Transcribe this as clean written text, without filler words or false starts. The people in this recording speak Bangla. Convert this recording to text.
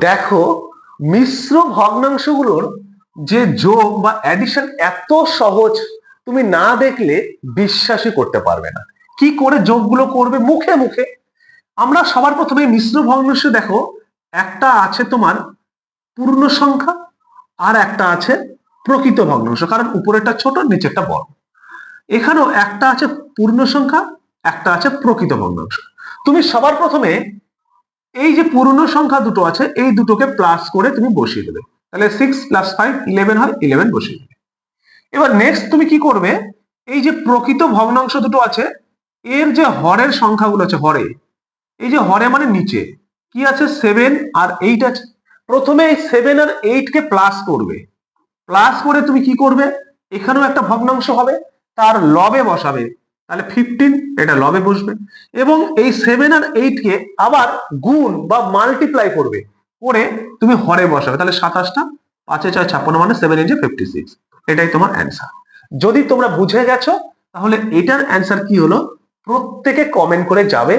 দেখো, মিশ্র ভগ্নাংশগুলোর যে যোগ বা অ্যাডিশন এত সহজ, তুমি না দেখলে বিশ্বাসই করতে পারবে না। কি করে যোগগুলো করবে? মুখে মুখে। আমরা সবার প্রথমে মিশ্র ভগ্নাংশ দেখো, একটা আছে তোমার পূর্ণ সংখ্যা আর একটা আছে প্রকৃত ভগ্নাংশ, কারণ উপরেরটা ছোট নিচেরটা বড়। এখানেও একটা আছে পূর্ণ সংখ্যা, একটা আছে প্রকৃত ভগ্নাংশ। তুমি সবার প্রথমে এই যে পূর্ণ সংখ্যা দুটো আছে এই দুটোকে প্লাস করে তুমি বসিয়ে দেবে, তাহলে 6 + 5 11 হয়, 11 বসিয়ে দেবে। এবার নেক্সট তুমি কি করবে, এই যে প্রকৃত ভগ্নাংশ দুটো আছে এর যে হরের সংখ্যাগুলো আছে, হরে, এই যে হরে মানে নিচে কি আছে, 7 আর 8 আছে। প্রথমে এই 7 আর 8 কে প্লাস করবে, প্লাস করে তুমি কি করবে, এখানেও একটা ভগ্নাংশ হবে, তার লবে বসাবে, তাহলে 15, এটা লবে বসবে। এবং এই 7 আর 8 কে আবার গুণ বা মাল্টিপ্লাই করবে, করে তুমি হরে বসাবে, তাহলে 27টা 5 এ 4 56 মানে 7 × 56। এটাই তোমার অ্যান্সার। যদি তোমরা বুঝে গেছো তাহলে এটার অ্যান্সার কি হলো প্রত্যেকে কমেন্ট করে যাবে।